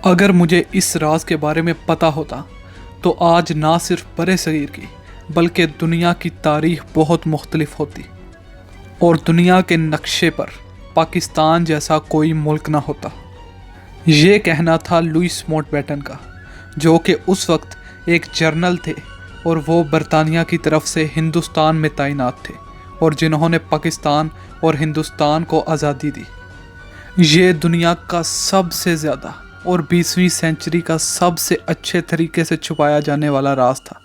اگر مجھے اس راز کے بارے میں پتہ ہوتا تو آج نہ صرف برِ صغیر کی بلکہ دنیا کی تاریخ بہت مختلف ہوتی اور دنیا کے نقشے پر پاکستان جیسا کوئی ملک نہ ہوتا۔ یہ کہنا تھا لوئس ماؤنٹ بیٹن کا، جو کہ اس وقت ایک جنرل تھے اور وہ برطانیہ کی طرف سے ہندوستان میں تعینات تھے اور جنہوں نے پاکستان اور ہندوستان کو آزادی دی۔ یہ دنیا کا سب سے زیادہ اور 20ویں سینچری کا سب سے اچھے طریقے سے چھپایا جانے والا راز تھا۔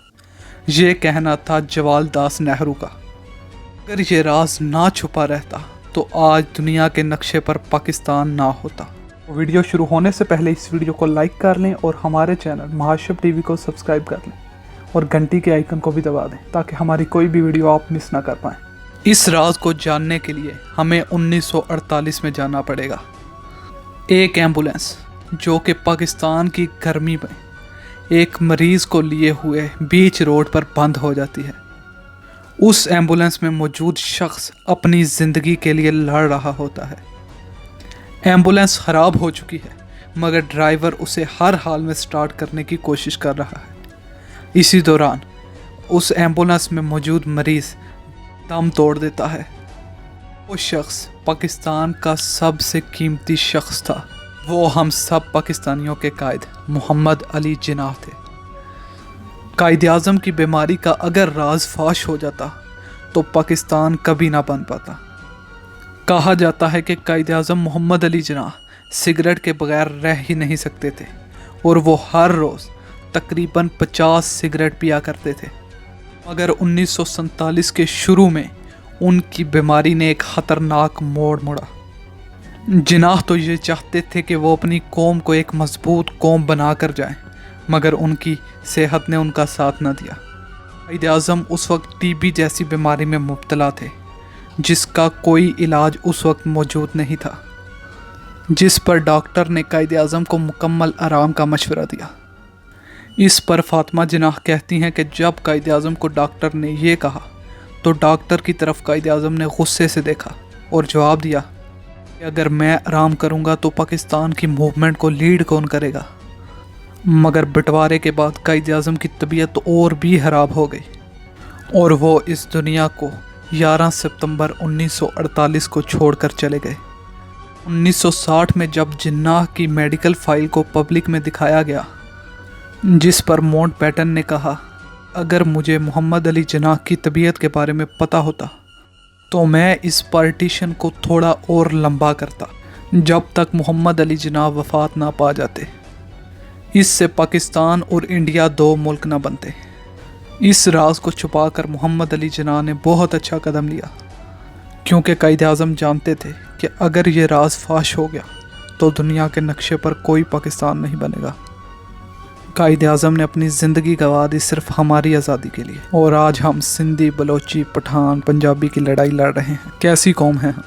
یہ کہنا تھا جواہر لال نہرو کا۔ اگر یہ راز نہ چھپا رہتا تو آج دنیا کے نقشے پر پاکستان نہ ہوتا۔ ویڈیو شروع ہونے سے پہلے اس ویڈیو کو لائک کر لیں اور ہمارے چینل محاشب ٹی وی کو سبسکرائب کر لیں اور گھنٹی کے آئیکن کو بھی دبا دیں تاکہ ہماری کوئی بھی ویڈیو آپ مس نہ کر پائیں۔ اس راز کو جاننے کے لیے ہمیں 1948 میں جانا پڑے گا۔ ایک ایمبولینس جو کہ پاکستان کی گرمی میں ایک مریض کو لیے ہوئے بیچ روڈ پر بند ہو جاتی ہے۔ اس ایمبولینس میں موجود شخص اپنی زندگی کے لیے لڑ رہا ہوتا ہے۔ ایمبولینس خراب ہو چکی ہے مگر ڈرائیور اسے ہر حال میں سٹارٹ کرنے کی کوشش کر رہا ہے۔ اسی دوران اس ایمبولینس میں موجود مریض دم توڑ دیتا ہے۔ وہ شخص پاکستان کا سب سے قیمتی شخص تھا۔ وہ ہم سب پاکستانیوں کے قائد محمد علی جناح تھے۔ قائد اعظم کی بیماری کا اگر راز فاش ہو جاتا تو پاکستان کبھی نہ بن پاتا۔ کہا جاتا ہے کہ قائد اعظم محمد علی جناح سگریٹ کے بغیر رہ ہی نہیں سکتے تھے اور وہ ہر روز تقریباً 50 سگریٹ پیا کرتے تھے، مگر 1947 کے شروع میں ان کی بیماری نے ایک خطرناک موڑ موڑا۔ جناح تو یہ چاہتے تھے کہ وہ اپنی قوم کو ایک مضبوط قوم بنا کر جائیں، مگر ان کی صحت نے ان کا ساتھ نہ دیا۔ قائد اعظم اس وقت ٹی بی جیسی بیماری میں مبتلا تھے جس کا کوئی علاج اس وقت موجود نہیں تھا، جس پر ڈاکٹر نے قائد اعظم کو مکمل آرام کا مشورہ دیا۔ اس پر فاطمہ جناح کہتی ہیں کہ جب قائد اعظم کو ڈاکٹر نے یہ کہا تو ڈاکٹر کی طرف قائد اعظم نے غصے سے دیکھا اور جواب دیا کہ اگر میں آرام کروں گا تو پاکستان کی موومنٹ کو لیڈ کون کرے گا؟ مگر بٹوارے کے بعد قائد اعظم کی طبیعت اور بھی خراب ہو گئی اور وہ اس دنیا کو 11 ستمبر 1948 کو چھوڑ کر چلے گئے۔ 1960 میں جب جناح کی میڈیکل فائل کو پبلک میں دکھایا گیا جس پر ماؤنٹ بیٹن نے کہا اگر مجھے محمد علی جناح کی طبیعت کے بارے میں پتہ ہوتا تو میں اس پارٹیشن کو تھوڑا اور لمبا کرتا جب تک محمد علی جناح وفات نہ پا جاتے۔ اس سے پاکستان اور انڈیا دو ملک نہ بنتے۔ اس راز کو چھپا کر محمد علی جناح نے بہت اچھا قدم لیا، کیونکہ قائد اعظم جانتے تھے کہ اگر یہ راز فاش ہو گیا تو دنیا کے نقشے پر کوئی پاکستان نہیں بنے گا۔ قائد اعظم نے اپنی زندگی گنوا دی صرف ہماری آزادی کے لیے، اور آج ہم سندھی، بلوچی، پٹھان، پنجابی کی لڑائی لڑ رہے ہیں۔ کیسی قوم ہے ہم؟